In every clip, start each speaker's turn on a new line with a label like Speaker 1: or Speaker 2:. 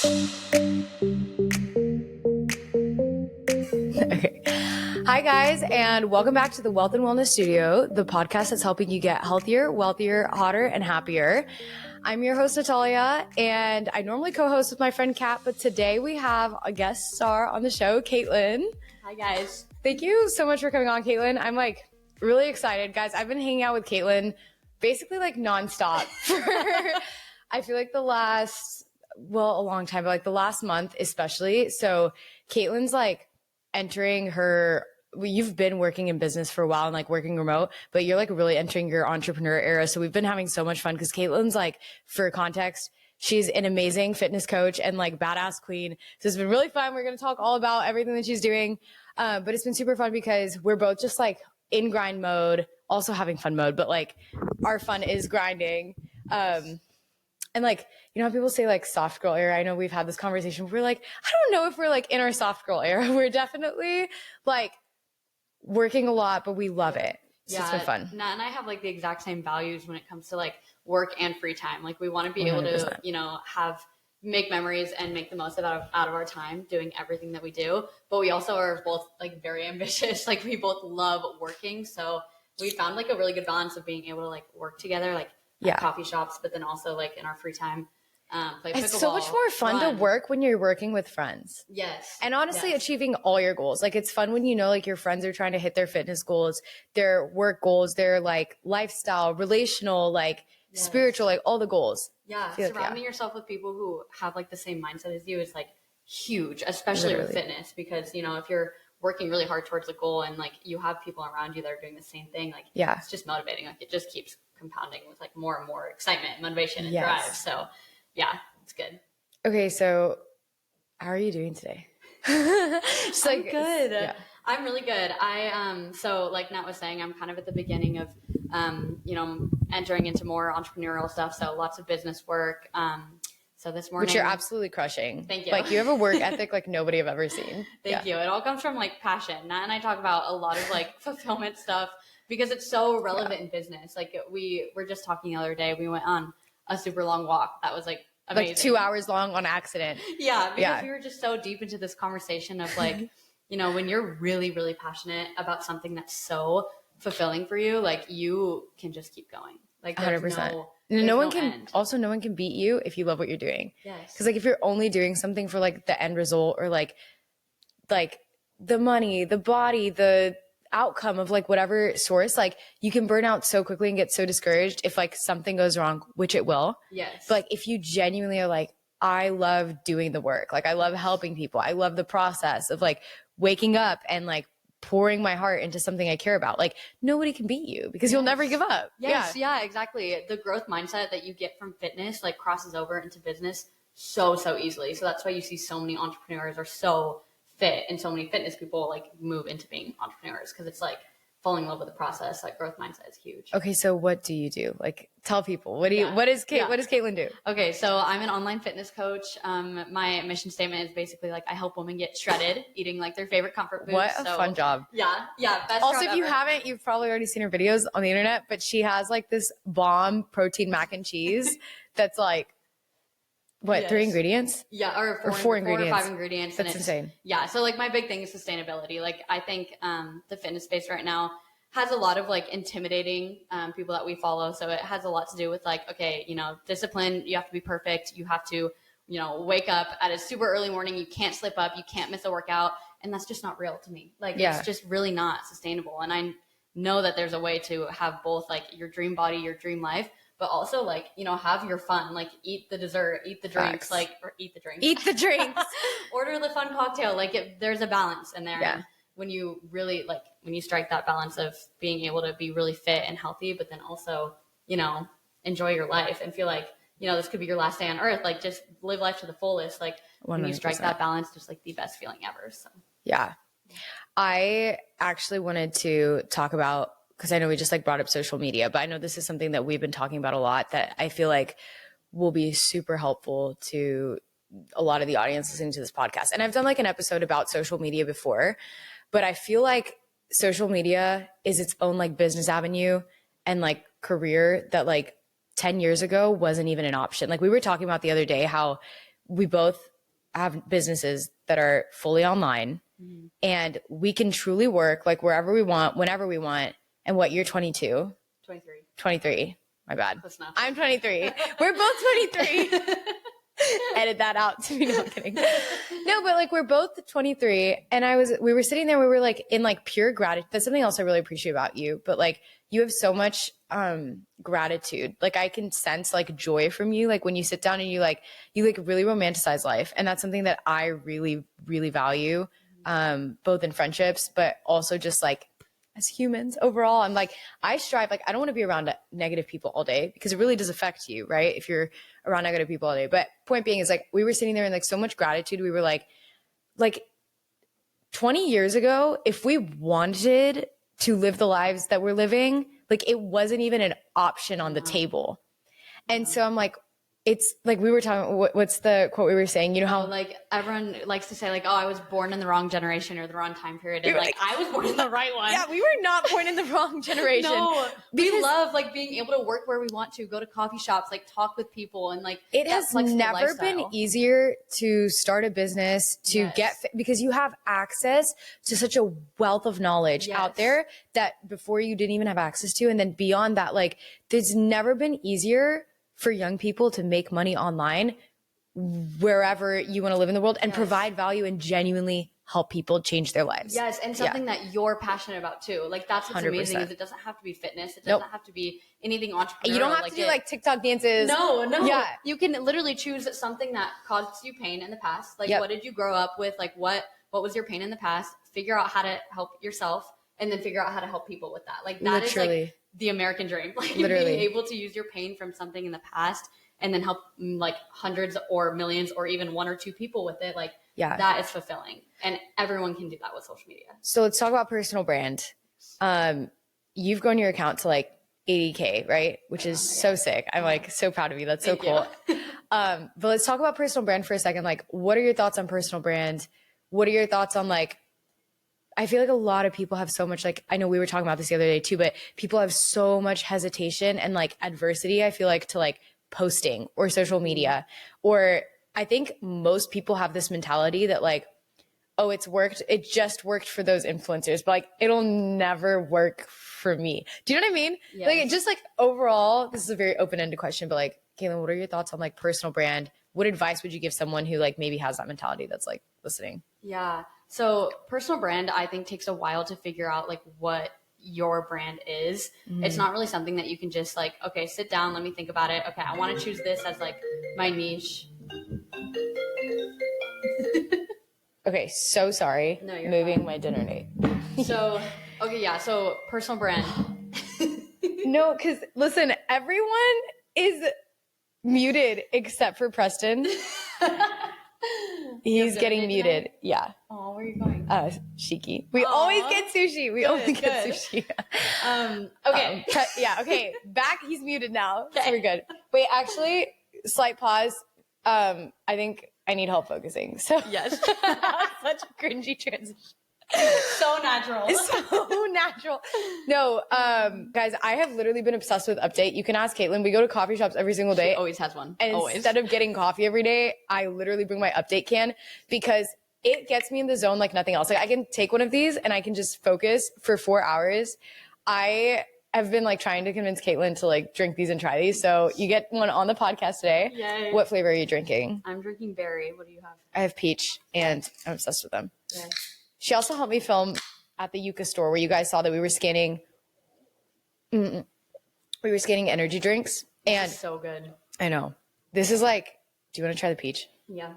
Speaker 1: Okay. Hi, guys, and welcome back to the Wealth and Wellness Studio, the podcast that's helping you get healthier, wealthier, hotter, and happier. I'm your host, Natalia, and I normally co-host with my friend Kat, but today we have a guest star on the show, Kaitlin.
Speaker 2: Hi, guys.
Speaker 1: Thank you so much for coming on, Kaitlin. I'm really excited. Guys, I've been hanging out with Kaitlin basically nonstop for, I feel like a long time, but the last month especially. So Caitlin's entering you've been working in business for a while and working remote, but you're really entering your entrepreneur era. So we've been having so much fun because Caitlin's for context, she's an amazing fitness coach and badass queen. So it's been really fun. We're going to talk all about everything that she's doing. But it's been super fun because we're both just in grind mode, also having fun mode, but our fun is grinding. And you know how people say soft girl era? I know we've had this conversation. We're I don't know if we're in our soft girl era. We're definitely working a lot, but we love it. So it's been fun.
Speaker 2: Nat and I have the exact same values when it comes to work and free time. We want to be
Speaker 1: 100%.
Speaker 2: able to, make memories and make the most out of our time doing everything that we do. But we also are both very ambitious. We both love working. So we found a really good balance of being able to work together, at coffee shops, but then also in our free time. Play
Speaker 1: it's so much more fun to work when you're working with friends.
Speaker 2: Yes.
Speaker 1: And honestly, achieving all your goals. It's fun when your friends are trying to hit their fitness goals, their work goals, their lifestyle, relational, spiritual, all the goals.
Speaker 2: Yeah. Surrounding yourself with people who have the same mindset as you is huge, especially with fitness, because, if you're working really hard towards a goal and you have people around you that are doing the same thing, it's just motivating. It just keeps compounding with more and more excitement, motivation, and drive. So yeah, it's good.
Speaker 1: Okay, so how are you doing today?
Speaker 2: I'm good. Yeah. I'm really good. So like Nat was saying, I'm kind of at the beginning of, entering into more entrepreneurial stuff. So lots of business work. So this morning,
Speaker 1: which you're absolutely crushing.
Speaker 2: Thank you.
Speaker 1: You have a work ethic nobody I've ever seen.
Speaker 2: Thank you. It all comes from passion. Nat and I talk about a lot of fulfillment stuff because it's so relevant in business. We were just talking the other day. We went on a super long walk. That was amazing.
Speaker 1: 2 hours long on accident.
Speaker 2: Yeah, because we were just so deep into this conversation of when you're really, really passionate about something that's so fulfilling for you, you can just keep going.
Speaker 1: 100%. No one can beat you if you love what you're doing.
Speaker 2: Yes.
Speaker 1: Because if you're only doing something for the end result or the money, the body, the outcome of whatever source, you can burn out so quickly and get so discouraged if something goes wrong, which it will.
Speaker 2: Yes.
Speaker 1: But if you genuinely are I love doing the work, I love helping people, I love the process of waking up and pouring my heart into something I care about, nobody can beat you because you'll never give up.
Speaker 2: Yes. Yeah, exactly. The growth mindset that you get from fitness crosses over into business so easily. So that's why you see so many entrepreneurs are so fit and so many fitness people move into being entrepreneurs because it's falling in love with the process. Growth mindset is huge.
Speaker 1: Okay, so what do you do? Tell people. What does Kaitlin do?
Speaker 2: Okay, so I'm an online fitness coach. My mission statement is basically I help women get shredded, eating their favorite comfort foods.
Speaker 1: What a fun job.
Speaker 2: Yeah, best
Speaker 1: also,
Speaker 2: job
Speaker 1: if you
Speaker 2: ever.
Speaker 1: haven't, you've probably already seen her videos on the internet, but she has this bomb protein mac and cheese that's what, 3 ingredients?
Speaker 2: Yeah, or
Speaker 1: 4 ingredients.
Speaker 2: 4 or 5 ingredients.
Speaker 1: That's insane.
Speaker 2: Yeah, so my big thing is sustainability. I think the fitness space right now has a lot of intimidating people that we follow. So it has a lot to do with okay, discipline, you have to be perfect. You have to, wake up at a super early morning. You can't slip up. You can't miss a workout. And that's just not real to me. It's just really not sustainable. And I know that there's a way to have both your dream body, your dream life, but also have your fun, eat the dessert, eat the drinks, or eat the drinks.
Speaker 1: Eat the drinks.
Speaker 2: Order the fun cocktail. There's a balance in there.
Speaker 1: Yeah.
Speaker 2: And when you really when you strike that balance of being able to be really fit and healthy, but then also, enjoy your life and feel this could be your last day on earth. Just live life to the fullest. 100%. When you strike that balance, just the best feeling ever. So
Speaker 1: yeah. I actually wanted to talk about, because I know we just brought up social media, but I know this is something that we've been talking about a lot that I feel will be super helpful to a lot of the audience listening to this podcast. And I've done an episode about social media before, but I feel social media is its own business avenue and career that 10 years ago wasn't even an option. We were talking about the other day how we both have businesses that are fully online and we can truly work like wherever we want, whenever we want. And what, you're 22?
Speaker 2: 23.
Speaker 1: 23. My bad.
Speaker 2: Close enough.
Speaker 1: I'm 23. We're both 23. Edit that out to me. No, I'm kidding. No, but like we're both 23 and we were sitting there, we were like in like pure gratitude. That's something else I really appreciate about you. But like you have so much gratitude. Like I can sense like joy from you. Like when you sit down and you really romanticize life. And that's something that I really, really value, both in friendships, but also just like as humans overall. I'm like, I strive, like, I don't want to be around negative people all day because it really does affect you, right? If you're around negative people all day. But point being is like, we were sitting there in like so much gratitude. We were like 20 years ago, if we wanted to live the lives that we're living, like it wasn't even an option on the table. And so I'm like, it's like we were talking, what's the quote we were saying? You know how
Speaker 2: like everyone likes to say like, oh, I was born in the wrong generation or the wrong time period. And like, I was born in the right one.
Speaker 1: Yeah, we were not born in the wrong generation.
Speaker 2: No, we love like being able to work where we want to, go to coffee shops, like talk with people. And like,
Speaker 1: it has never been easier to start a business, to get, because you have access to such a wealth of knowledge out there that before you didn't even have access to. And then beyond that, like there's never been easier for young people to make money online wherever you want to live in the world and provide value and genuinely help people change their lives.
Speaker 2: Yes. And something that you're passionate about too. Like that's what's 100%. Amazing is it doesn't have to be fitness. It doesn't have to be anything entrepreneurial.
Speaker 1: You don't have to do like TikTok dances.
Speaker 2: No. Yeah. You can literally choose something that caused you pain in the past. Like what did you grow up with? Like what was your pain in the past? Figure out how to help yourself and then figure out how to help people with that. Like that is like the American dream. Like being able to use your pain from something in the past and then help like hundreds or millions or even one or two people with it. Like that is fulfilling and everyone can do that with social media.
Speaker 1: So let's talk about personal brand. You've grown your account to like 80K, right? Which is so sick. I'm like so proud of you. That's so cool. But let's talk about personal brand for a second. Like what are your thoughts on personal brand? What are your thoughts on like, I feel like a lot of people have so much, like, I know we were talking about this the other day too, but people have so much hesitation and like adversity, I feel like, to like posting or social media. Or I think most people have this mentality that like, oh, it's worked. It just worked for those influencers, but like, it'll never work for me. Do you know what I mean? Yes. Like, just like overall, this is a very open-ended question, but like, Kaitlin, what are your thoughts on like personal brand? What advice would you give someone who like maybe has that mentality that's like listening?
Speaker 2: Yeah. So personal brand, I think takes a while to figure out like what your brand is. Mm-hmm. It's not really something that you can just like, okay, sit down, let me think about it. Okay, I want to choose this as like my niche.
Speaker 1: Okay, so sorry.
Speaker 2: No, you're
Speaker 1: moving
Speaker 2: fine.
Speaker 1: My dinner date.
Speaker 2: So, okay, yeah. So personal brand.
Speaker 1: No, because listen, everyone is muted except for Preston. He's getting muted.
Speaker 2: Tonight?
Speaker 1: Yeah.
Speaker 2: Oh, where are you going?
Speaker 1: Shiki. We always get sushi. We always get sushi.
Speaker 2: Okay.
Speaker 1: Okay. Back. He's muted now. Okay. So we're good. Wait, actually, slight pause. I think I need help focusing. So
Speaker 2: yes.
Speaker 1: Such a cringy transition.
Speaker 2: So natural.
Speaker 1: So natural. No, guys, I have literally been obsessed with Update. You can ask Kaitlin. We go to coffee shops every single day.
Speaker 2: She always has one.
Speaker 1: And
Speaker 2: always.
Speaker 1: Instead of getting coffee every day, I literally bring my Update can because it gets me in the zone like nothing else. Like I can take one of these and I can just focus for 4 hours. I have been like trying to convince Kaitlin to like drink these and try these. So you get one on the podcast today.
Speaker 2: Yay.
Speaker 1: What flavor are you drinking?
Speaker 2: I'm drinking berry. What do you have?
Speaker 1: I have peach and I'm obsessed with them.
Speaker 2: Yay.
Speaker 1: She also helped me film at the Yucca store where you guys saw that we were scanning energy drinks. And
Speaker 2: so good.
Speaker 1: I know. This is like, do you want to try the peach?
Speaker 2: Yeah.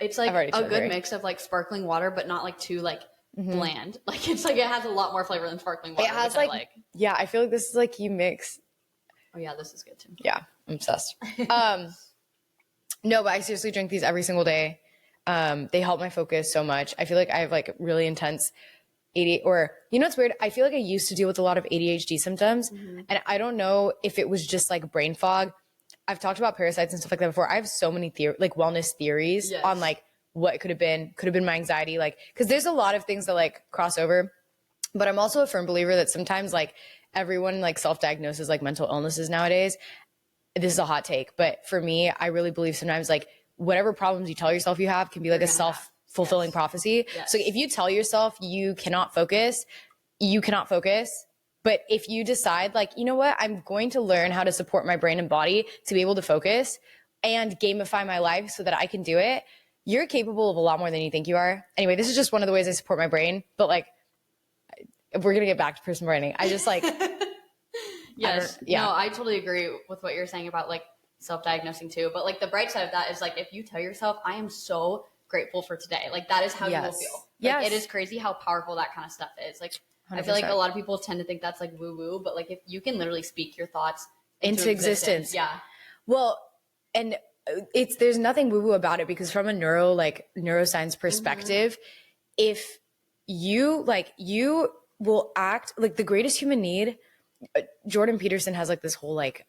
Speaker 2: It's like a good mix of like sparkling water, but not like too like bland. Like it's like, it has a lot more flavor than sparkling water.
Speaker 1: It has like, yeah, I feel like this is like you mix.
Speaker 2: Oh yeah, this is good too.
Speaker 1: Yeah, I'm obsessed. No, but I seriously drink these every single day. They help my focus so much. I feel like I have like really intense ADHD, or you know what's weird? I feel like I used to deal with a lot of ADHD symptoms, and I don't know if it was just like brain fog. I've talked about parasites and stuff like that before. I have so many like wellness theories on like what it could have been my anxiety, like because there's a lot of things that like cross over. But I'm also a firm believer that sometimes like everyone like self-diagnoses like mental illnesses nowadays. This is a hot take, but for me, I really believe sometimes like whatever problems you tell yourself you have can be like a self-fulfilling prophecy.
Speaker 2: Yes.
Speaker 1: So if you tell yourself you cannot focus, you cannot focus. But if you decide like, you know what, I'm going to learn how to support my brain and body to be able to focus and gamify my life so that I can do it, you're capable of a lot more than you think you are. Anyway, this is just one of the ways I support my brain. But like, we're going to get back to personal branding. I just like,
Speaker 2: yes. No, I totally agree with what you're saying about like self-diagnosing too. But like the bright side of that is like, if you tell yourself, I am so grateful for today, like that is how you will feel. Like, it is crazy how powerful that kind of stuff is. Like, 100%. I feel like a lot of people tend to think that's like woo woo, but like if you can literally speak your thoughts into existence. Yeah.
Speaker 1: Well, and there's nothing woo woo about it, because from a neuroscience perspective, if you will act like the greatest human need, Jordan Peterson has like this whole like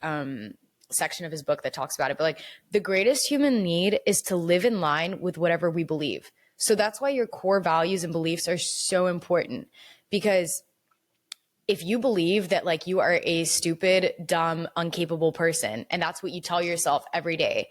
Speaker 1: section of his book that talks about it, but like the greatest human need is to live in line with whatever we believe. So that's why your core values and beliefs are so important, because if you believe that like you are a stupid, dumb, incapable person, and that's what you tell yourself every day,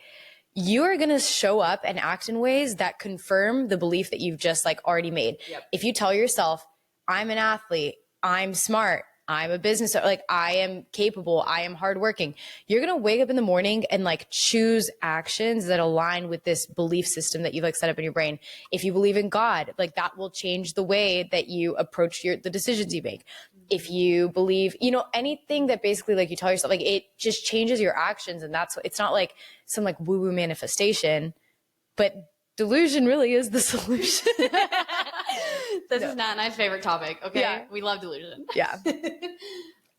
Speaker 1: you are going to show up and act in ways that confirm the belief that you've just like already made.
Speaker 2: Yep.
Speaker 1: If you tell yourself, I'm an athlete, I'm smart, I'm a business, like I am capable, I am hardworking, you're going to wake up in the morning and like choose actions that align with this belief system that you've like set up in your brain. If you believe in God, like that will change the way that you approach the decisions you make. If you believe, anything that basically like you tell yourself, like it just changes your actions. And it's not like some like woo woo manifestation, but delusion really is the solution.
Speaker 2: This is Nat&I's favorite topic. Okay. Yeah. We love delusion.
Speaker 1: Yeah.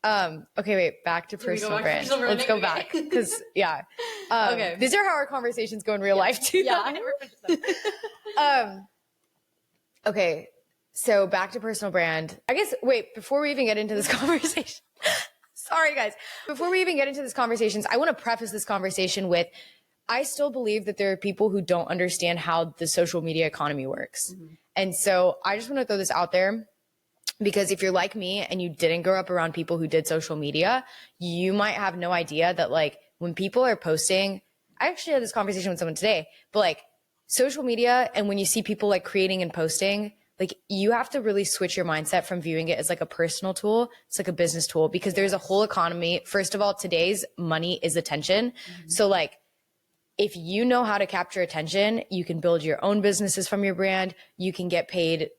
Speaker 1: Okay, wait, back to personal brand. Let's go back. Cause okay. These are how our conversations go in real life too.
Speaker 2: Yeah.
Speaker 1: Okay. So back to personal brand. I guess, wait, before we even get into this conversation, sorry guys, before we even get into this conversation, I want to preface this conversation with, I still believe that there are people who don't understand how the social media economy works. Mm-hmm. And so I just want to throw this out there, because if you're like me and you didn't grow up around people who did social media, you might have no idea that like when people are posting, I actually had this conversation with someone today, but like social media, and when you see people like creating and posting, like you have to really switch your mindset from viewing it as like a personal tool. It's like a business tool, because there's a whole economy. First of all, today's money is attention. Mm-hmm. So like, if you know how to capture attention, you can build your own businesses from your brand. You can get paid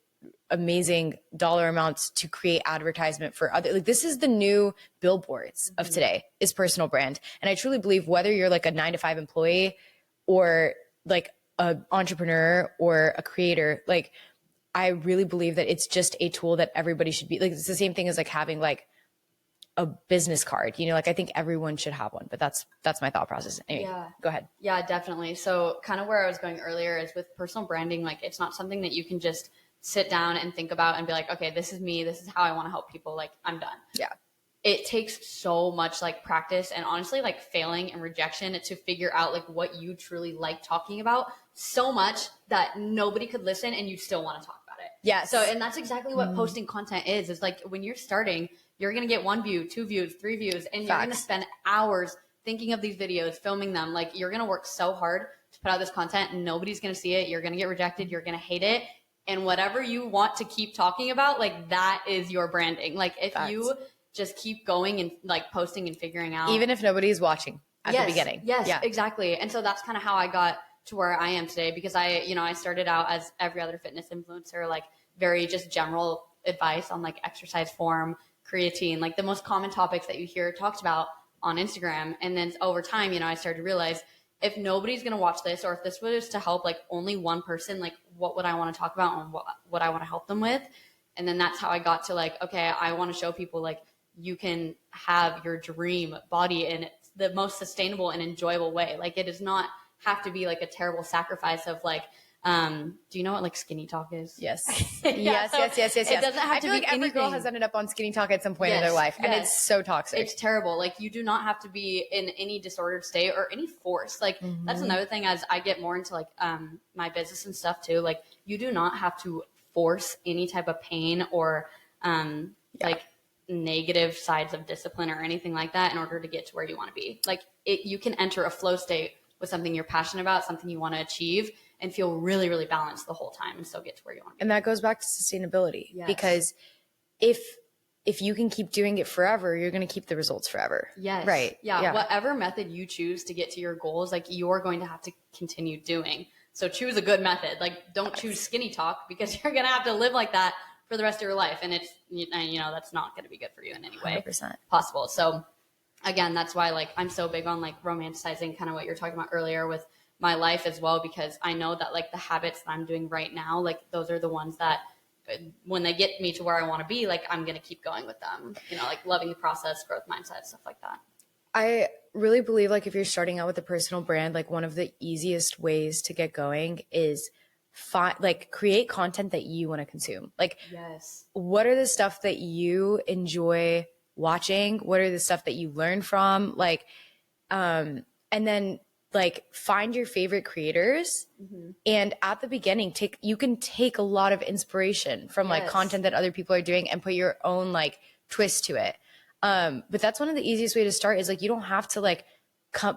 Speaker 1: amazing dollar amounts to create advertisement for other, like this is the new billboards of today, is personal brand. And I truly believe whether you're like a 9-to-5 employee or like an entrepreneur or a creator, like I really believe that it's just a tool that everybody should be like, it's the same thing as like having like a business card, like I think everyone should have one, but that's my thought process. Anyway, Go ahead.
Speaker 2: Yeah, definitely. So kind of where I was going earlier is with personal branding, like it's not something that you can just sit down and think about and be like, okay, this is me. This is how I want to help people. Like I'm done.
Speaker 1: Yeah.
Speaker 2: It takes so much like practice and honestly like failing and rejection to figure out like what you truly like talking about so much that nobody could listen and you still want to talk about it.
Speaker 1: Yeah.
Speaker 2: So, and that's exactly what posting content is like when you're starting, you're going to get 1 view, 2 views, 3 views, and you're going to spend hours thinking of these videos, filming them. Like you're going to work so hard to put out this content and nobody's going to see it. You're going to get rejected. You're going to hate it. And whatever you want to keep talking about, like that is your branding. Like if you just keep going and like posting and figuring out.
Speaker 1: Even if nobody's watching at the beginning.
Speaker 2: Yes, exactly. And so that's kind of how I got to where I am today, because I started out as every other fitness influencer, like very just general advice on like exercise form, creatine, like the most common topics that you hear talked about on Instagram. And then over time, I started to realize if nobody's going to watch this, or if this was to help like only one person, like what would I want to talk about and what I want to help them with? And then that's how I got to like, okay, I want to show people like you can have your dream body in the most sustainable and enjoyable way. Like it does not have to be like a terrible sacrifice of like, do you know what like skinny talk is?
Speaker 1: Yes.
Speaker 2: Yes. It doesn't have to be
Speaker 1: like every girl has ended up on skinny talk at some point in their life, and it's so toxic.
Speaker 2: It's terrible. Like you do not have to be in any disordered state or any force. Like that's another thing as I get more into like my business and stuff too. Like you do not have to force any type of pain or like negative sides of discipline or anything like that in order to get to where you want to be. Like you can enter a flow state with something you're passionate about, something you want to achieve, and feel really, really balanced the whole time and still get to where you want to be.
Speaker 1: And that goes back to sustainability, because if you can keep doing it forever, you're going to keep the results forever.
Speaker 2: Yes.
Speaker 1: Right.
Speaker 2: Yeah. Whatever method you choose to get to your goals, like you're going to have to continue doing. So choose a good method. Like don't choose skinny talk, because you're going to have to live like that for the rest of your life. And it's, that's not going to be good for you in any way
Speaker 1: 100%.
Speaker 2: possible. So again, that's why like I'm so big on like romanticizing kind of what you're talking about earlier with my life as well, because I know that like the habits that I'm doing right now, like those are the ones that when they get me to where I want to be, like I'm going to keep going with them, like loving the process, growth mindset, stuff like that.
Speaker 1: I really believe like if you're starting out with a personal brand, like one of the easiest ways to get going is create content that you want to consume. Like,
Speaker 2: yes,
Speaker 1: what are the stuff that you enjoy watching? What are the stuff that you learn from? Like, and then like find your favorite creators. Mm-hmm. And at the beginning, you can take a lot of inspiration from like content that other people are doing and put your own like twist to it. But that's one of the easiest way to start is like, you don't have to like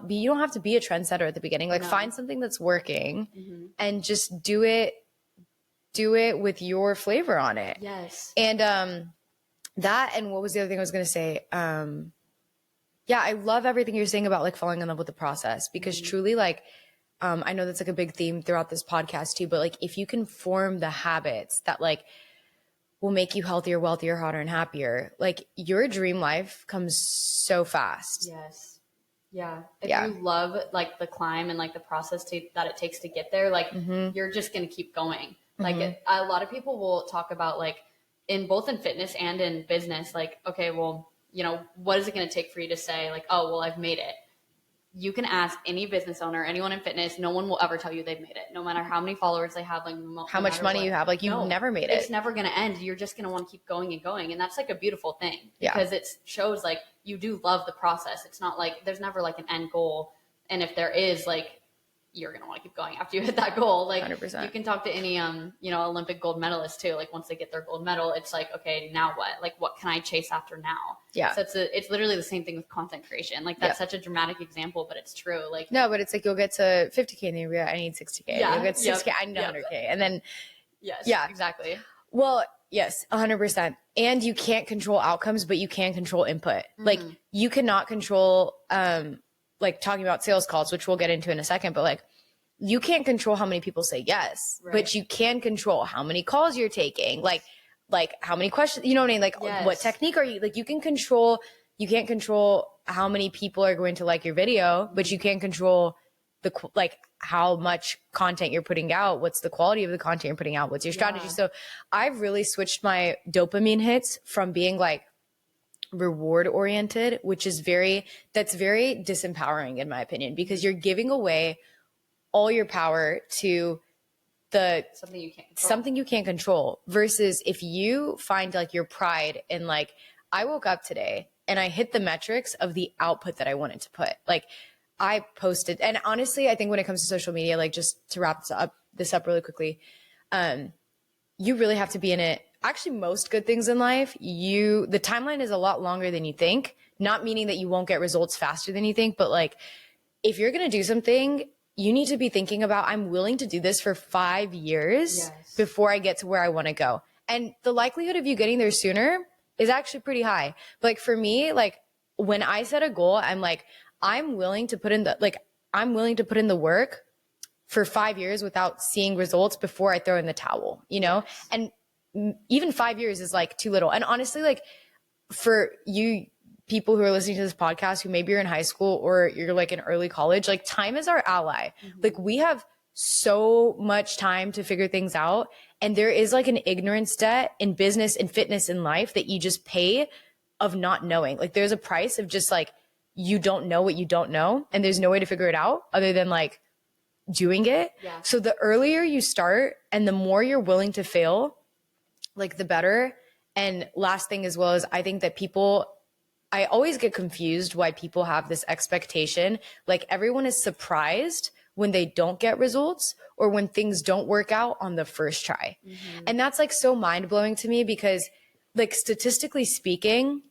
Speaker 1: you don't have to be a trendsetter at the beginning. Like find something that's working and just do it with your flavor on it.
Speaker 2: Yes.
Speaker 1: And, that, and what was the other thing I was going to say? Yeah, I love everything you're saying about like falling in love with the process, because truly like, I know that's like a big theme throughout this podcast too, but like if you can form the habits that like will make you healthier, wealthier, hotter, and happier, like your dream life comes so fast.
Speaker 2: Yes. Yeah. If you love like the climb and like the process that it takes to get there, like you're just going to keep going. Like a lot of people will talk about like both in fitness and in business, like, okay, well, what is it going to take for you to say like, oh, well, I've made it. You can ask any business owner, anyone in fitness, no one will ever tell you they've made it. No matter how many followers they have, like
Speaker 1: how much money you have, like you've never made it.
Speaker 2: It's never going to end. You're just going to want to keep going and going. And that's like a beautiful thing because it shows like you do love the process. It's not like there's never like an end goal. And if there is, like, you're going to want to keep going after you hit that goal. Like
Speaker 1: 100%.
Speaker 2: You can talk to any, Olympic gold medalist too. Like once they get their gold medal, it's like, okay, now what? Like, what can I chase after now?
Speaker 1: Yeah.
Speaker 2: So it's literally the same thing with content creation. Like that's such a dramatic example, but it's true. Like,
Speaker 1: no, but it's like, you'll get to 50K and then you'll be like, I need 60K.
Speaker 2: Yeah.
Speaker 1: You'll get to 60K. I need 100K. And then,
Speaker 2: yes,
Speaker 1: yeah,
Speaker 2: exactly.
Speaker 1: Well, yes, 100%. And you can't control outcomes, but you can control input. Like you cannot control, like talking about sales calls, which we'll get into in a second, but like, you can't control how many people say yes, but you can control how many calls you're taking, like how many questions, you know what I mean? Like what technique are you, like you can't control how many people are going to like your video, but you can control like how much content you're putting out. What's the quality of the content you're putting out? What's your strategy? So I've really switched my dopamine hits from being like reward oriented, which is that's very disempowering in my opinion, because you're giving away all your power to something you can't control versus if you find like your pride in like, I woke up today and I hit the metrics of the output that I wanted to put. Like I posted, and honestly, I think when it comes to social media, like just to wrap this up really quickly, you really have to be in it. Actually, most good things in life, the timeline is a lot longer than you think, not meaning that you won't get results faster than you think, but like if you're going to do something, you need to be thinking about, I'm willing to do this for 5 years before I get to where I want to go. And the likelihood of you getting there sooner is actually pretty high. But like for me, like when I set a goal, I'm like, I'm willing to put in the work for 5 years without seeing results before I throw in the towel, And even 5 years is like too little. And honestly, like for you people who are listening to this podcast who maybe you're in high school or you're like in early college, like time is our ally. Like we have so much time to figure things out. And there is like an ignorance debt in business and fitness in life that you just pay of not knowing. Like there's a price of just like, you don't know what you don't know. And there's no way to figure it out other than like doing it. Yeah. So the earlier you start and the more you're willing to fail, like the better. And last thing as well is I think that I always get confused why people have this expectation. Like everyone is surprised when they don't get results or when things don't work out on the first try. And that's like so mind blowing to me because like statistically speaking,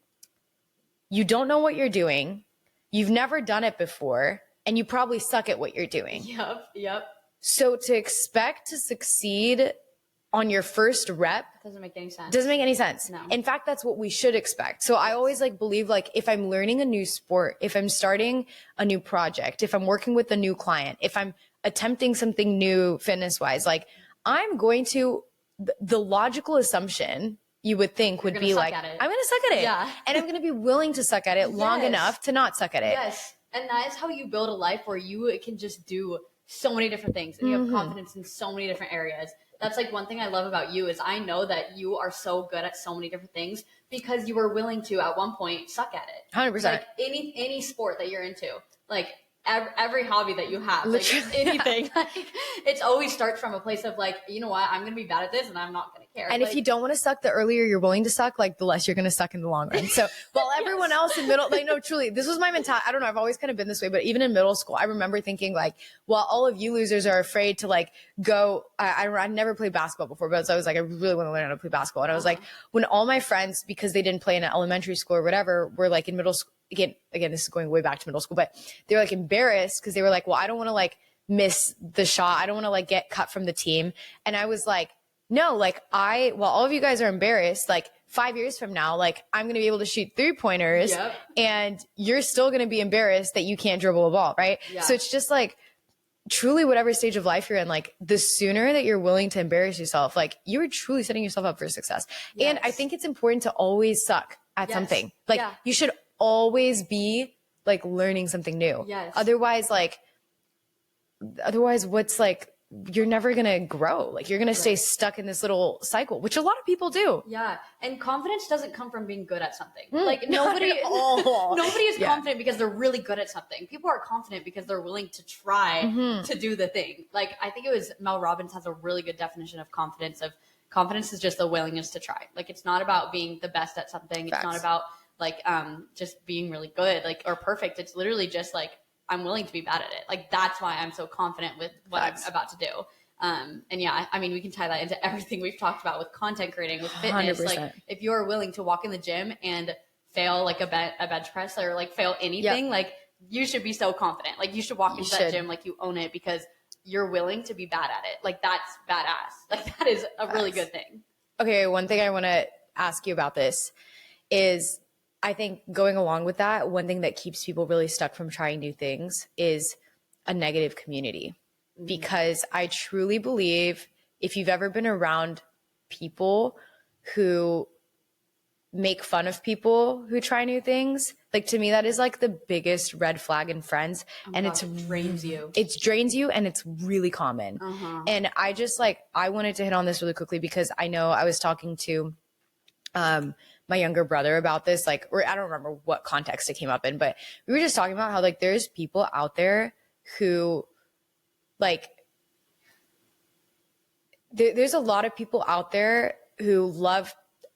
Speaker 1: you don't know what you're doing. You've never done it before and you probably suck at what you're doing.
Speaker 2: Yep.
Speaker 1: So to expect to succeed on your first rep
Speaker 2: doesn't make any sense.
Speaker 1: No. In fact, that's what we should expect. So I always like believe like if I'm learning a new sport, if I'm starting a new project, if I'm working with a new client, if I'm attempting something new fitness wise, like I'm going to, the logical assumption you would think would be like, I'm going to suck at it.
Speaker 2: Yeah.
Speaker 1: And I'm going to be willing to suck at it long enough to not suck at it.
Speaker 2: Yes. And that is how you build a life where you can just do so many different things and you have confidence in so many different areas. That's like one thing I love about you is I know that you are so good at so many different things because you were willing to at one point suck at it.
Speaker 1: 100%.
Speaker 2: Like any sport that you're into, like every hobby that you have, like anything, like, it's always starts from a place of like, you know what, I'm going to be bad at this and I'm not going to care.
Speaker 1: And
Speaker 2: like,
Speaker 1: if you don't want to suck, the earlier you're willing to suck, like the less you're going to suck in the long run. So while everyone else in middle, like, no, truly, this was my mentality. I don't know. I've always kind of been this way, but even in middle school, I remember thinking like, well, all of you losers are afraid to like go. I never played basketball before, but so I was like, I really want to learn how to play basketball. And I was like, when all my friends, because they didn't play in an elementary school or whatever, were like in middle school, again, this is going way back to middle school, but they were like embarrassed because they were like, well, I don't want to like miss the shot. I don't want to like get cut from the team. And I was like, no, like while all of you guys are embarrassed, like 5 years from now, like I'm going to be able to shoot 3-pointers and you're still going to be embarrassed that you can't dribble a ball. Right. Yeah. So it's just like truly whatever stage of life you're in, like the sooner that you're willing to embarrass yourself, like you're truly setting yourself up for success. Yes. And I think it's important to always suck at something. Like you should always be like learning something new. Yes. Otherwise, what's like, you're never going to grow. Like you're going to stay stuck in this little cycle, which a lot of people do.
Speaker 2: Yeah. And confidence doesn't come from being good at something. Like nobody is confident because they're really good at something. People are confident because they're willing to try to do the thing. Like I think it was Mel Robbins has a really good definition of confidence is just the willingness to try. Like it's not about being the best at something. It's not about like just being really good, like or perfect. It's literally just like I'm willing to be bad at it. Like that's why I'm so confident with what I'm about to do. And yeah, I mean, we can tie that into everything we've talked about with content creating, with fitness. 100%. Like if you're willing to walk in the gym and fail like a bench press or like fail anything, like you should be so confident. Like you should walk into that gym like you own it because you're willing to be bad at it. Like that's badass. Like that is a really good thing.
Speaker 1: Okay, one thing I want to ask you about this is, I think going along with that, one thing that keeps people really stuck from trying new things is a negative community. Because I truly believe if you've ever been around people who make fun of people who try new things, like to me, that is like the biggest red flag in friends. And it
Speaker 2: drains you.
Speaker 1: It drains you and it's really common. And I just like, I wanted to hit on this really quickly because I know I was talking to my younger brother about this, like, or I don't remember what context it came up in, but we were just talking about how like there's people out there who like, there's a lot of people out there who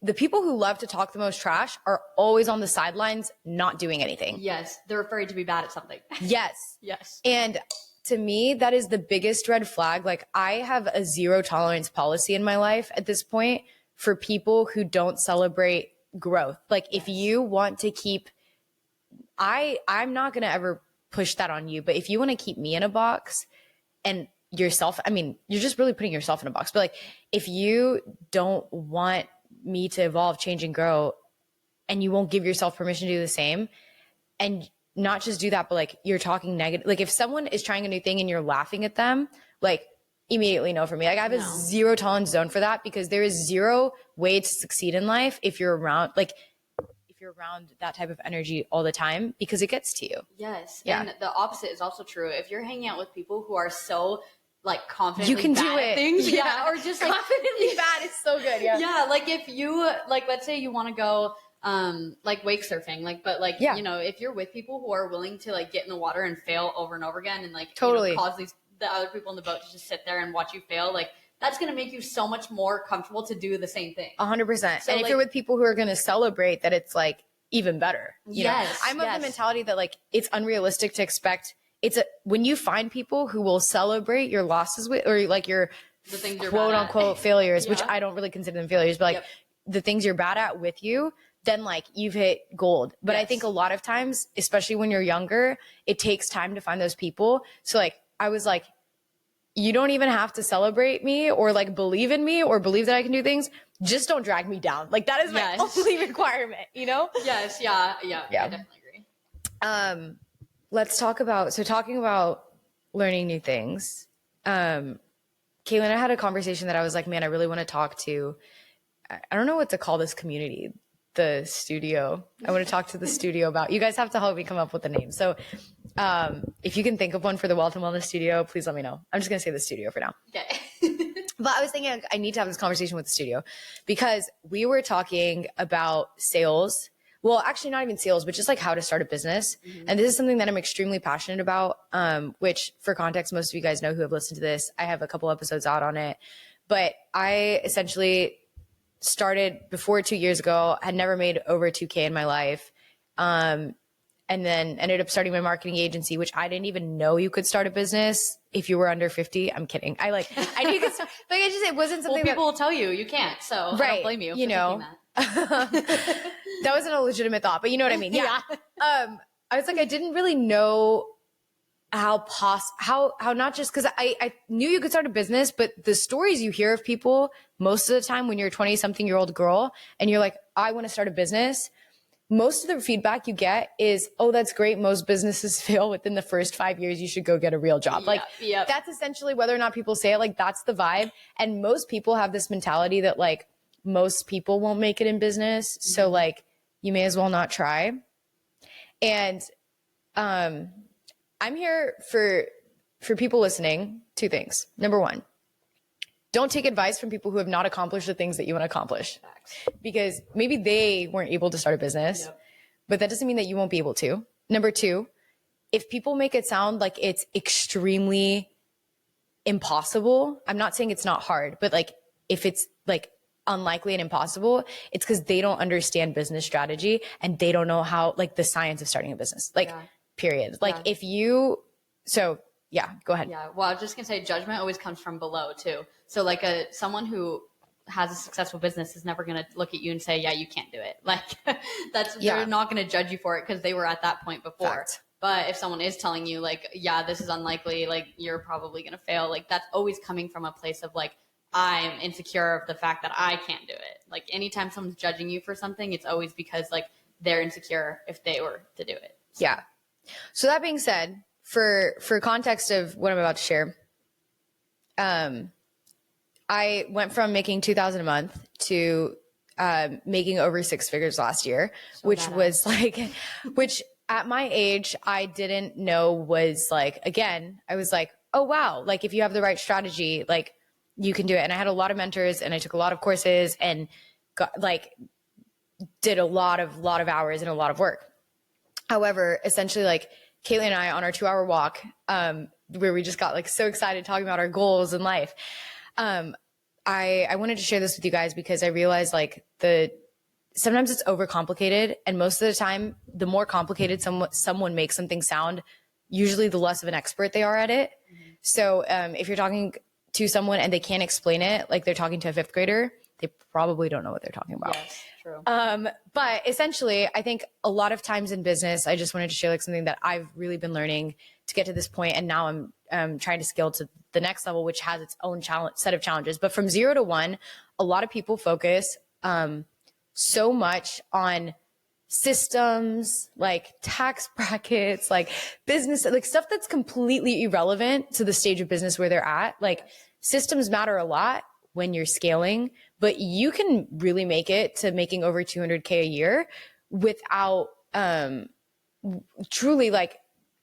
Speaker 1: the people who love to talk the most trash are always on the sidelines, not doing anything.
Speaker 2: Yes. They're afraid to be bad at something.
Speaker 1: Yes.
Speaker 2: Yes.
Speaker 1: And to me, that is the biggest red flag. Like I have a 0 tolerance policy in my life at this point for people who don't celebrate growth. Like if you want to keep, I'm not going to ever push that on you, but if you want to keep me in a box and yourself, I mean, you're just really putting yourself in a box. But like, if you don't want me to evolve, change and grow, and you won't give yourself permission to do the same, and not just do that, but like you're talking negative, like if someone is trying a new thing and you're laughing at them, like immediately no for me. Like I have a 0 tolerance zone for that because there is 0 way to succeed in life if you're around that type of energy all the time because it gets to you.
Speaker 2: Yes. Yeah. And the opposite is also true. If you're hanging out with people who are so like confidently
Speaker 1: you can
Speaker 2: bad
Speaker 1: do it.
Speaker 2: At things,
Speaker 1: or just like confidently bad is so good.
Speaker 2: Yeah. Like if you like, let's say you want to go like wake surfing, like, but like, you know, if you're with people who are willing to like get in the water and fail over and over again and like
Speaker 1: totally
Speaker 2: you know, cause the other people in the boat to just sit there and watch you fail, like that's going to make you so much more comfortable to do the same thing.
Speaker 1: 100%. So and if you're with people who are going to celebrate that, it's like even better. You know? I'm of the mentality that like, it's unrealistic to expect when you find people who will celebrate your losses with, or like your quote unquote failures, which I don't really consider them failures, but like the things you're bad at with you, then like you've hit gold. But I think a lot of times, especially when you're younger, it takes time to find those people. So like, I was like, you don't even have to celebrate me or like believe in me or believe that I can do things. Just don't drag me down. Like that is my only requirement, you know?
Speaker 2: Yes. Yeah. I definitely agree.
Speaker 1: Let's talk about, so talking about learning new things. Kaitlin, I had a conversation that I was like, man, I really want to talk to, I don't know what to call this community, the studio. I want to talk to the studio about, you guys have to help me come up with a name. So if you can think of one for the Wealth and Wellness studio, please let me know. I'm just going to say the studio for now.
Speaker 2: Okay.
Speaker 1: But I was thinking I need to have this conversation with the studio because we were talking about sales. Well, actually not even sales, but just like how to start a business. Mm-hmm. And this is something that I'm extremely passionate about, which for context, most of you guys know who have listened to this. I have a couple episodes out on it, but I essentially started before 2 years ago, had never made over 2K in my life. And then ended up starting my marketing agency, which I didn't even know you could start a business if you were under 50. I'm kidding. I knew you could start, like I just, it wasn't something
Speaker 2: people will tell you can't. So I don't blame you for thinking
Speaker 1: that. That wasn't a legitimate thought, but you know what I mean? Yeah. I was like, I didn't really know how not just because I knew you could start a business, but the stories you hear of people most of the time when you're a 20-something-year-old girl and you're like, I want to start a business. Most of the feedback you get is, oh, that's great. Most businesses fail within the first 5 years. You should go get a real job. That's essentially whether or not people say it, like that's the vibe. And most people have this mentality that like most people won't make it in business. Mm-hmm. So like you may as well not try. And I'm here for people listening, two things. Number one, don't take advice from people who have not accomplished the things that you want to accomplish. Because maybe they weren't able to start a business, but that doesn't mean that you won't be able to. Number two, if people make it sound like it's extremely impossible, I'm not saying it's not hard, but like if it's like unlikely and impossible, it's because they don't understand business strategy and they don't know how, like the science of starting a business, period. Like go ahead.
Speaker 2: Yeah. Well, I was just going to say judgment always comes from below too. So like someone who has a successful business is never going to look at you and say, yeah, you can't do it. Like they're not going to judge you for it because they were at that point before. Fact. But if someone is telling you like, yeah, this is unlikely, like you're probably going to fail. Like that's always coming from a place of like, I'm insecure of the fact that I can't do it. Like anytime someone's judging you for something, it's always because like they're insecure if they were to do it. So.
Speaker 1: Yeah. So that being said, for context of what I'm about to share, I went from making $2,000 a month to making over six figures last year, which at my age, I didn't know was like, again, I was like, oh, wow. Like if you have the right strategy, like you can do it. And I had a lot of mentors and I took a lot of courses and did a lot of hours and a lot of work. However, essentially like Kaitlin and I on our 2-hour walk, where we just got like so excited talking about our goals in life. I wanted to share this with you guys because I realized like sometimes it's overcomplicated. And most of the time, the more complicated someone makes something sound, usually the less of an expert they are at it. Mm-hmm. So if you're talking to someone and they can't explain it, like they're talking to a fifth grader, they probably don't know what they're talking about.
Speaker 2: Yes, true.
Speaker 1: But essentially, I think a lot of times in business, I just wanted to share like something that I've really been learning to get to this point, and now I'm trying to scale to the next level, which has its own set of challenges. But from 0 to 1, a lot of people focus so much on systems, like tax brackets, like business, like stuff that's completely irrelevant to the stage of business where they're at. Like systems matter a lot when you're scaling, but you can really make it to making over 200K a year without truly like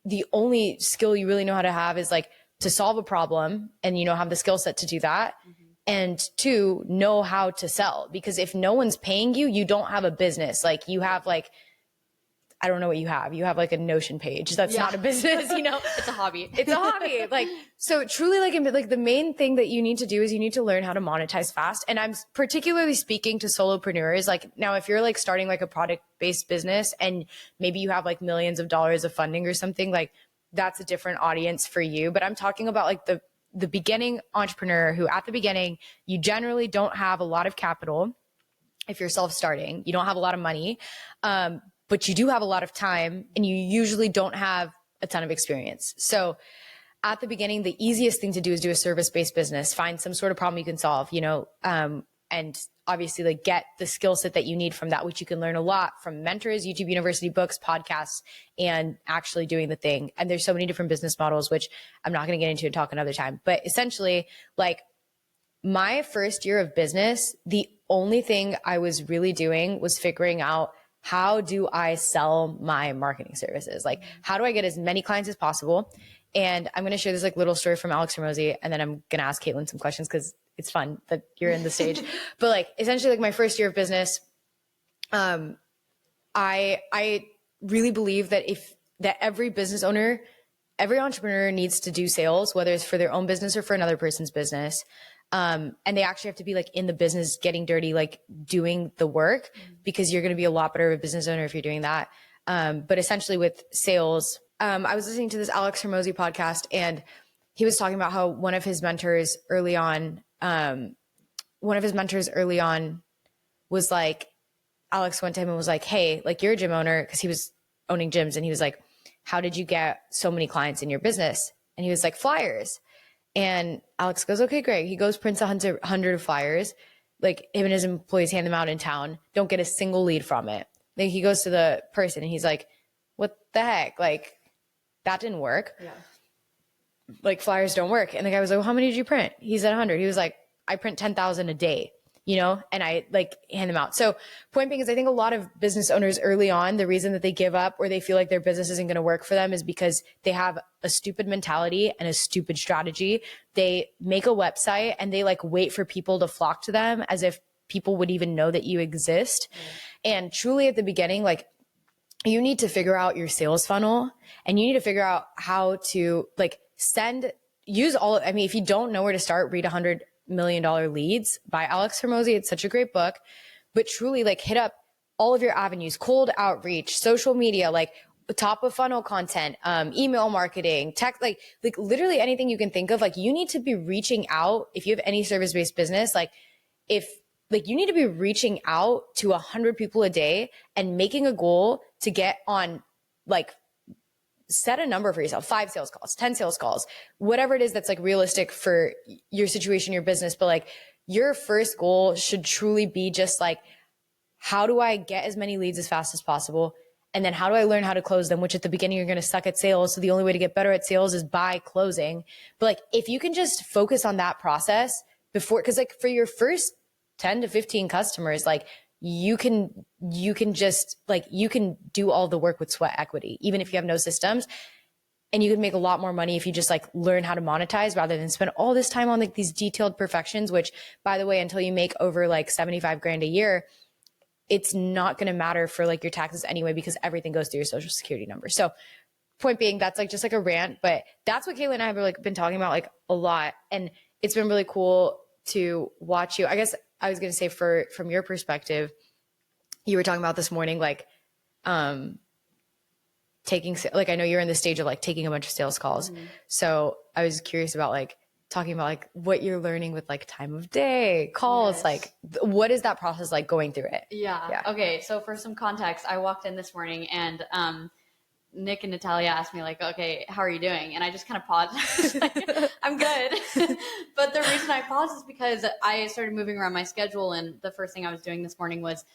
Speaker 1: the only skill you really know how to have is like to solve a problem and, have the skill set to do that. Mm-hmm. And 2, know how to sell, because if no one's paying you, you don't have a business. Like you have like, I don't know what you have. You have like a Notion page. That's not a business,
Speaker 2: It's a hobby.
Speaker 1: It's a hobby. Like, so truly like the main thing that you need to do is you need to learn how to monetize fast. And I'm particularly speaking to solopreneurs. Like now, if you're like starting like a product-based business and maybe you have like millions of dollars of funding or something, like that's a different audience for you. But I'm talking about like the beginning entrepreneur who at the beginning, you generally don't have a lot of capital. if you're self-starting, you don't have a lot of money, but you do have a lot of time, and you usually don't have a ton of experience. So at the beginning, the easiest thing to do is do a service-based business, find some sort of problem you can solve, and obviously like get the skill set that you need from that, which you can learn a lot from mentors, YouTube University, books, podcasts, and actually doing the thing. And there's so many different business models, which I'm not going to get into and talk another time. But essentially, like my first year of business, the only thing I was really doing was figuring out, how do I sell my marketing services? Like, how do I get as many clients as possible? And I'm going to share this like little story from Alex Hormozi, and then I'm going to ask Kaitlin some questions because it's fun that you're in the stage. But like, essentially, like my first year of business, I really believe that every business owner, every entrepreneur needs to do sales, whether it's for their own business or for another person's business. And they actually have to be like in the business, getting dirty, like doing the work, because you're going to be a lot better of a business owner if you're doing that. But essentially with sales, I was listening to this Alex Hormozi podcast, and he was talking about how one of his mentors early on was like, Alex went to him and was like, hey, like you're a gym owner, because he was owning gyms. And he was like, how did you get so many clients in your business? And he was like, flyers. And Alex goes, okay, great. He goes, prints 100 flyers, like him and his employees hand them out in town, don't get a single lead from it. Then he goes to the person and he's like, what the heck? Like, that didn't work. Yeah. Like, flyers don't work. And the guy was like, well, how many did you print? He said 100. He was like, I print 10,000 a day, and I like hand them out. So point being is, I think a lot of business owners early on, the reason that they give up or they feel like their business isn't going to work for them is because they have a stupid mentality and a stupid strategy. They make a website and they like wait for people to flock to them as if people would even know that you exist. And truly at the beginning, like, you need to figure out your sales funnel, and you need to figure out how to like if you don't know where to start, read $100 million Leads by Alex Hormozi. It's such a great book. But truly, like, hit up all of your avenues: cold outreach, social media, like top of funnel content, email marketing, tech, like literally anything you can think of. Like, you need to be reaching out. If you have any service-based business, you need to be reaching out to 100 people a day and making a goal to get on, like, set a number for yourself, 5 sales calls, 10 sales calls, whatever it is that's like realistic for your situation, your business. But like, your first goal should truly be just like, how do I get as many leads as fast as possible? And then how do I learn how to close them? Which at the beginning, you're going to suck at sales. So the only way to get better at sales is by closing. But like, if you can just focus on that process before, because like for your first 10 to 15 customers, like you can do all the work with sweat equity, even if you have no systems. And you can make a lot more money if you just like learn how to monetize rather than spend all this time on like these detailed perfections, which, by the way, until you make over like 75 grand a year, it's not going to matter for like your taxes anyway, because everything goes through your social security number. So point being, that's like just like a rant, but that's what Kaitlin and I have like been talking about like a lot. And it's been really cool to watch you. I guess I was going to say, from your perspective, you were talking about this morning, like, taking, like, I know you're in the stage of like taking a bunch of sales calls. Mm-hmm. So I was curious about like talking about like what you're learning with like time of day calls. Yes. Like, what is that process like going through it?
Speaker 2: Yeah. Okay. So for some context, I walked in this morning and, Nick and Natalia asked me like, okay, how are you doing? And I just kind of paused. Like, I'm good. But the reason I paused is because I started moving around my schedule. And the first thing I was doing this morning was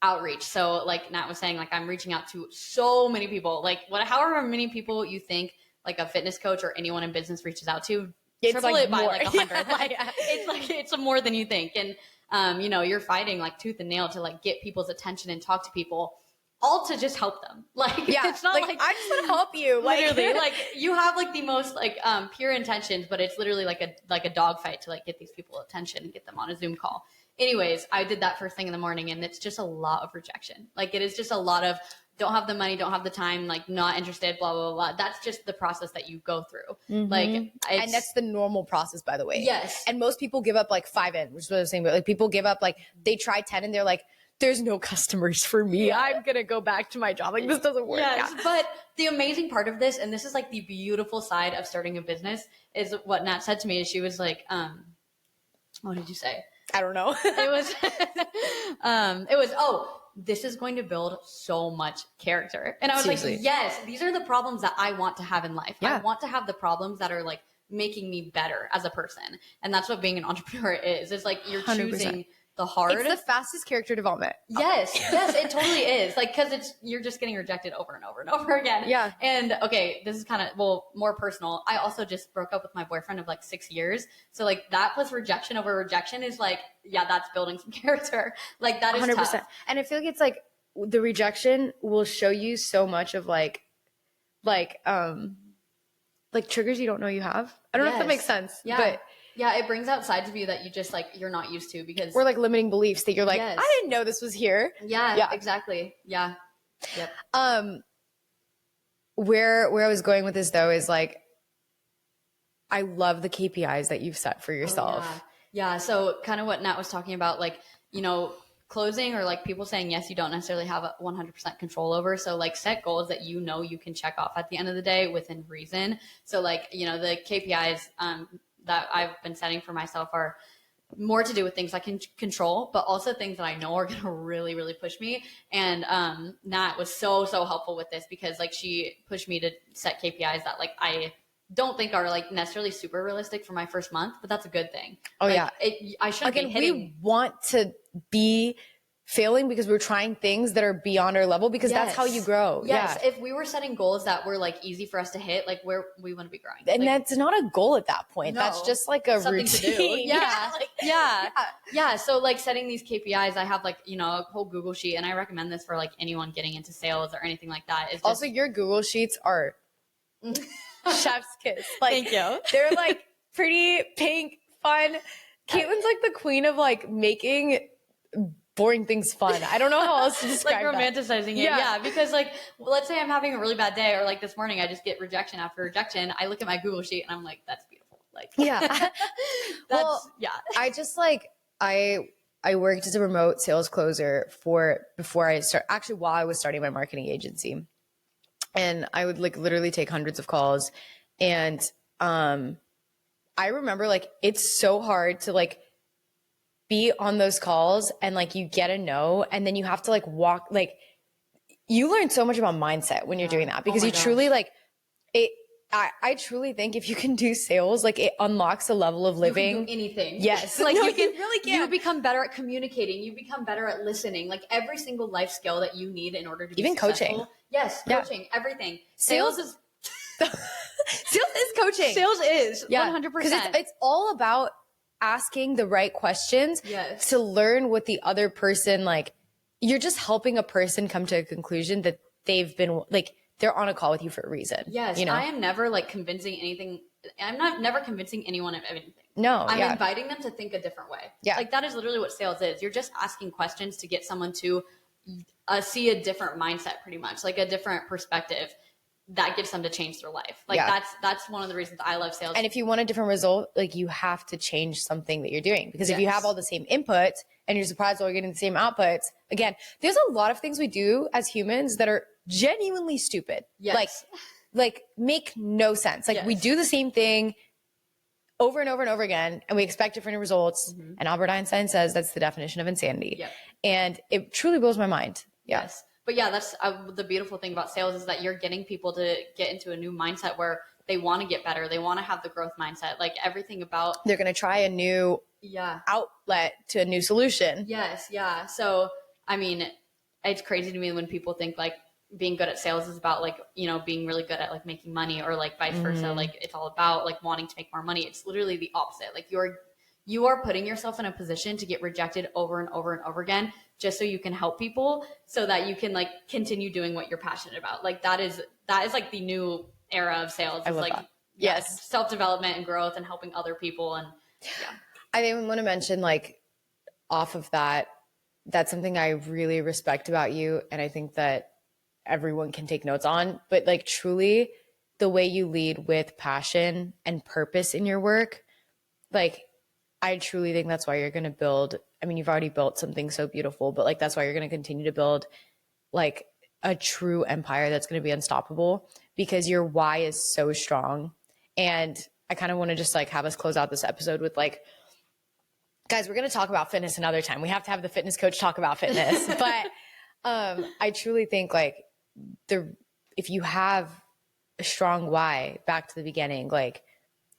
Speaker 2: outreach. So like Nat was saying, like, I'm reaching out to so many people, like however many people you think like a fitness coach or anyone in business reaches out to, it's triple like it by more. Like 100. Like, it's more than you think. And, you're fighting like tooth and nail to like get people's attention and talk to people, all to just help them. Like, yeah, it's not like
Speaker 1: I just want to help you.
Speaker 2: Literally, like you have like the most like pure intentions, but it's literally like a dog fight to like get these people attention and get them on a Zoom call. Anyways, I did that first thing in the morning, and it's just a lot of rejection. Like, it is just a lot of don't have the money, don't have the time, like not interested, blah, blah, blah. That's just the process that you go through. Mm-hmm. Like,
Speaker 1: and that's the normal process, by the way.
Speaker 2: Yes.
Speaker 1: And most people give up like 5 in, which is what I was saying, but like people give up, like they try 10 and they're like, there's no customers for me. Yeah. I'm going to go back to my job. Like, this doesn't work.
Speaker 2: Yes, yeah. But the amazing part of this, and this is like the beautiful side of starting a business, is what Nat said to me. Is she was like, what did you say?
Speaker 1: I don't know.
Speaker 2: It was, oh, this is going to build so much character. And I was
Speaker 1: Seriously.
Speaker 2: like, yes, these are the problems that I want to have in life.
Speaker 1: Yeah.
Speaker 2: I want to have the problems that are like making me better as a person. And that's what being an entrepreneur is. It's like you're
Speaker 1: 100%.
Speaker 2: choosing the hard.
Speaker 1: It's the fastest character development.
Speaker 2: Yes, it totally is. Like, cause you're just getting rejected over and over and over again.
Speaker 1: Yeah.
Speaker 2: And okay, this is kind of, well, more personal. I also just broke up with my boyfriend of like 6 years. So like that plus rejection over rejection is like, yeah, that's building some character. Like that is 100%. Tough.
Speaker 1: And I feel like it's like the rejection will show you so much of like triggers you don't know you have. I don't know if that makes sense.
Speaker 2: Yeah.
Speaker 1: But
Speaker 2: yeah, it brings out sides of you that you just like, you're not used to because
Speaker 1: we're like limiting beliefs that you're like, I didn't know this was here.
Speaker 2: Yeah, exactly. Yeah. Yep.
Speaker 1: Where I was going with this though is like, I love the KPIs that you've set for yourself.
Speaker 2: Oh, yeah. So kind of what Nat was talking about, like, you know, closing or like people saying yes, you don't necessarily have a 100% control over. So like set goals that you know you can check off at the end of the day within reason. So like, you know, the KPIs that I've been setting for myself are more to do with things I can control, but also things that I know are going to really, really push me. And Nat was so helpful with this because like she pushed me to set KPIs that like I don't think are like necessarily super realistic for my first month, but that's a good thing.
Speaker 1: Oh,
Speaker 2: like,
Speaker 1: yeah.
Speaker 2: I shouldn't be hitting.
Speaker 1: We want to be failing because we're trying things that are beyond our level because that's how you grow.
Speaker 2: Yes.
Speaker 1: Yeah.
Speaker 2: If we were setting goals that were like easy for us to hit, like where we want to be growing.
Speaker 1: And
Speaker 2: like,
Speaker 1: that's not a goal at that point.
Speaker 2: No,
Speaker 1: that's just like a
Speaker 2: something
Speaker 1: routine.
Speaker 2: to do. Yeah.
Speaker 1: Yeah.
Speaker 2: Yeah. So like setting these KPIs, I have like, you know, a whole Google sheet and I recommend this for like anyone getting into sales or anything like that. Is
Speaker 1: also your Google sheets are chef's kiss. Like,
Speaker 2: thank you.
Speaker 1: They're like pretty pink, fun. Caitlin's like the queen of like making boring things fun. I don't know how else to describe
Speaker 2: like romanticizing it. Yeah. Because like, well, let's say I'm having a really bad day or like this morning, I just get rejection after rejection. I look at my Google sheet and I'm like, that's beautiful. Like,
Speaker 1: I just like, I worked as a remote sales closer while I was starting my marketing agency. And I would like literally take hundreds of calls. And I remember like, it's so hard to like be on those calls and like you get a no and then you have to like walk, like you learn so much about mindset when you're doing that because truly like it. I truly think if you can do sales, like it unlocks a level of living.
Speaker 2: You can do anything.
Speaker 1: Yes.
Speaker 2: Like
Speaker 1: you
Speaker 2: really can. You become better at communicating. You become better at listening. Like every single life skill that you need in order to be successful.
Speaker 1: Coaching.
Speaker 2: Yes. Coaching. Everything. Sales is
Speaker 1: coaching.
Speaker 2: Sales is 100%.
Speaker 1: Because it's all about asking the right questions to learn what the other person, like you're just helping a person come to a conclusion that they've been like, they're on a call with you for a reason.
Speaker 2: Yes.
Speaker 1: You know?
Speaker 2: I am never like convincing anything. I'm never convincing anyone of anything.
Speaker 1: No.
Speaker 2: I'm inviting them to think a different way.
Speaker 1: Yeah.
Speaker 2: Like that is literally what sales is. You're just asking questions to get someone to see a different mindset, pretty much like a different perspective that gets them to change their life. Like that's one of the reasons I love sales.
Speaker 1: And if you want a different result, like you have to change something that you're doing because if you have all the same input and you're surprised while you're getting the same outputs, again, there's a lot of things we do as humans that are genuinely stupid.
Speaker 2: Yes.
Speaker 1: Like make no sense. Like we do the same thing over and over and over again and we expect different results. Mm-hmm. And Albert Einstein says that's the definition of insanity. Yep. And it truly blows my mind. Yeah.
Speaker 2: Yes. But yeah, that's the beautiful thing about sales is that you're getting people to get into a new mindset where they want to get better. They want to have the growth mindset, like everything about.
Speaker 1: They're going to try a new outlet to a new solution.
Speaker 2: Yes. Yeah. So, I mean, it's crazy to me when people think like being good at sales is about like, you know, being really good at like making money or like vice versa. Like it's all about like wanting to make more money. It's literally the opposite. Like you are putting yourself in a position to get rejected over and over and over again just so you can help people so that you can like continue doing what you're passionate about. Like that is like the new era of sales. It's like
Speaker 1: that. Yes,
Speaker 2: self-development and growth and helping other people. And
Speaker 1: I even want to mention like off of that, that's something I really respect about you. And I think that everyone can take notes on, but like truly the way you lead with passion and purpose in your work, like I truly think that's why you're going to build. I mean, you've already built something so beautiful, but like, that's why you're going to continue to build like a true empire that's going to be unstoppable because your why is so strong. And I kind of want to just like have us close out this episode with like guys, we're going to talk about fitness another time. We have to have the fitness coach talk about fitness. But I truly think like if you have a strong why, back to the beginning, like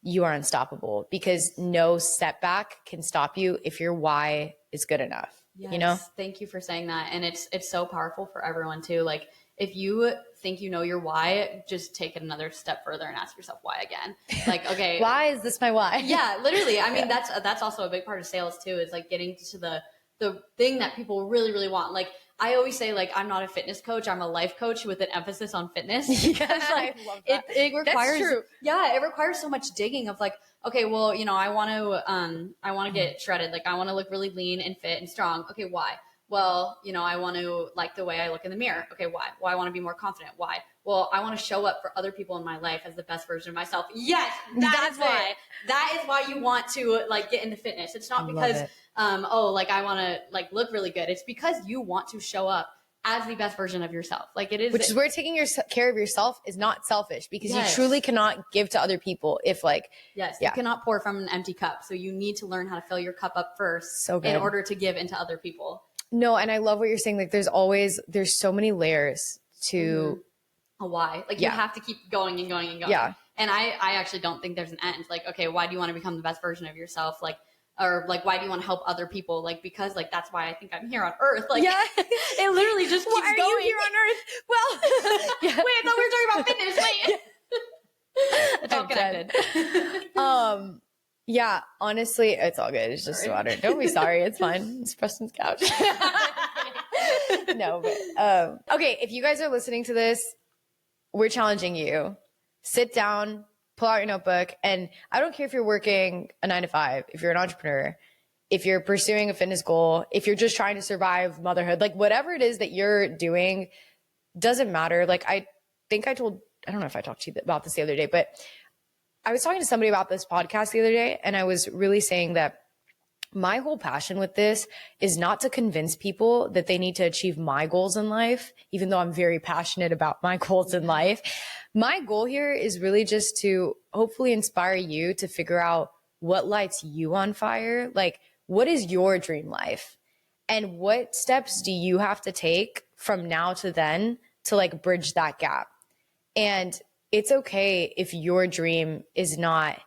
Speaker 1: you are unstoppable, because no setback can stop you if your why is good enough.
Speaker 2: Yes,
Speaker 1: you know?
Speaker 2: Thank you for saying that. And it's so powerful for everyone too. Like if you think you know your why, just take it another step further and ask yourself why again. Like, okay,
Speaker 1: why is this my why?
Speaker 2: Yeah, literally. I mean, that's also a big part of sales too, is like getting to the thing that people really, really want. Like I always say, like, I'm not a fitness coach, I'm a life coach with an emphasis on fitness. Because like
Speaker 1: I love that.
Speaker 2: it requires,
Speaker 1: That's true.
Speaker 2: Yeah, it requires so much digging of like, okay, well, you know, I want to get shredded. Like I want to look really lean and fit and strong. Okay, why? Well, you know, I want to like the way I look in the mirror. Okay, why? Well, I want to be more confident. Why? Well, I want to show up for other people in my life as the best version of myself. Yes, that's why. That is why you want to like get into fitness. It's not because like I want to like look really good. It's because you want to show up as the best version of yourself. Like it is,
Speaker 1: which is where taking care of yourself is not selfish, because you truly cannot give to other people if like,
Speaker 2: you cannot pour from an empty cup. So you need to learn how to fill your cup up first in order to give into other people.
Speaker 1: No, and I love what you're saying. Like there's so many layers to
Speaker 2: a why. Like you have to keep going and going and going.
Speaker 1: Yeah.
Speaker 2: And I actually don't think there's an end. Like, okay, why do you want to become the best version of yourself? Like, or like, why do you want to help other people? Like, because like, that's why I think I'm here on earth. Like, it literally just keeps
Speaker 1: why are
Speaker 2: going.
Speaker 1: you here on earth? Well,
Speaker 2: wait, I thought we were talking about fitness. Wait. It's all connected.
Speaker 1: Yeah, honestly, it's all good. It's just water. Don't be sorry. It's fine. It's Preston's couch. No, but okay, if you guys are listening to this, we're challenging you. Sit down, pull out your notebook, and I don't care if you're working a 9-to-5, if you're an entrepreneur, if you're pursuing a fitness goal, if you're just trying to survive motherhood, like whatever it is that you're doing, doesn't matter. Like I don't know if I talked to you about this the other day, but I was talking to somebody about this podcast the other day, and I was really saying that my whole passion with this is not to convince people that they need to achieve my goals in life, even though I'm very passionate about my goals in life. My goal here is really just to hopefully inspire you to figure out what lights you on fire. Like, what is your dream life? And what steps do you have to take from now to then to like bridge that gap? And it's okay if your dream is not,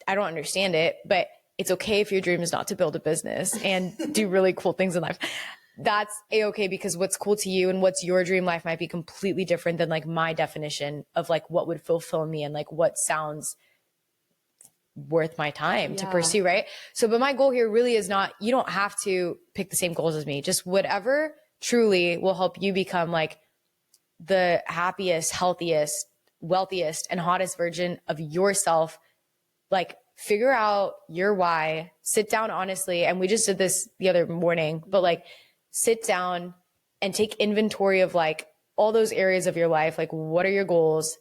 Speaker 1: I don't understand it, but it's okay if your dream is not to build a business and do really cool things in life. That's a-okay, because what's cool to you and what's your dream life might be completely different than like my definition of like what would fulfill me and like what sounds worth my time to pursue, right? So, but my goal here really is not, you don't have to pick the same goals as me. Just whatever truly will help you become like the happiest, healthiest, wealthiest, and hottest version of yourself. Like, figure out your why, sit down honestly. And we just did this the other morning, but like sit down and take inventory of like all those areas of your life. Like, what are your goals?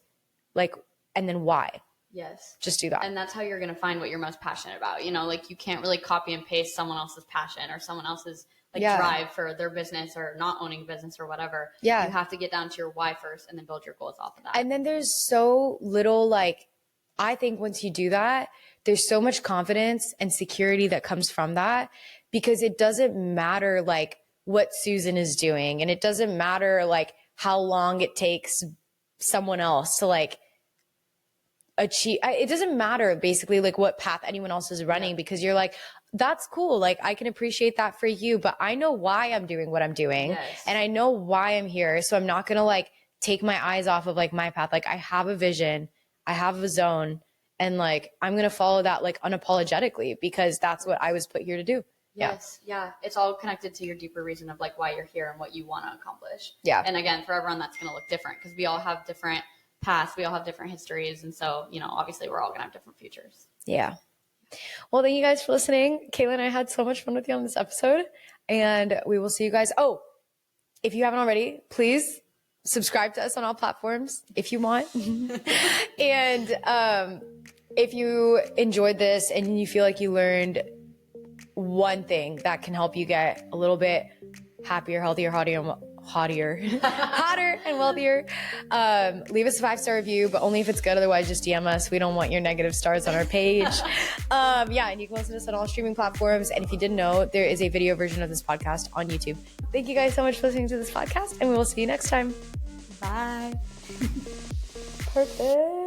Speaker 1: Like, and then why?
Speaker 2: Yes.
Speaker 1: Just do that.
Speaker 2: And that's how you're going to find what you're most passionate about. You know, like you can't really copy and paste someone else's passion or someone else's like drive for their business or not owning a business or whatever. Yeah. You have to get down to your why first and then build your goals off of that.
Speaker 1: And then there's so little, like, I think once you do that, there's so much confidence and security that comes from that, because it doesn't matter like what Susan is doing. And it doesn't matter like how long it takes someone else to like achieve. It doesn't matter basically like what path anyone else is running, because you're like, that's cool. Like I can appreciate that for you, but I know why I'm doing what I'm doing and I know why I'm here. So I'm not going to like take my eyes off of like my path. Like I have a vision, I have a zone, and like, I'm going to follow that like unapologetically, because that's what I was put here to do.
Speaker 2: Yes. Yeah. It's all connected to your deeper reason of like why you're here and what you want to accomplish.
Speaker 1: Yeah.
Speaker 2: And again, for everyone, that's going to look different because we all have different paths. We all have different histories. And so, you know, obviously we're all going to have different futures.
Speaker 1: Yeah. Well, thank you guys for listening. Kaitlin, I had so much fun with you on this episode, and we will see you guys. Oh, if you haven't already, please subscribe to us on all platforms if you want. And if you enjoyed this and you feel like you learned one thing that can help you get a little bit happier, healthier, hotter and wealthier. Leave us a 5-star review, but only if it's good. Otherwise, just DM us. We don't want your negative stars on our page. Yeah, and you can listen to us on all streaming platforms. And if you didn't know, there is a video version of this podcast on YouTube. Thank you guys so much for listening to this podcast, and we will see you next time.
Speaker 2: Bye.
Speaker 1: Perfect.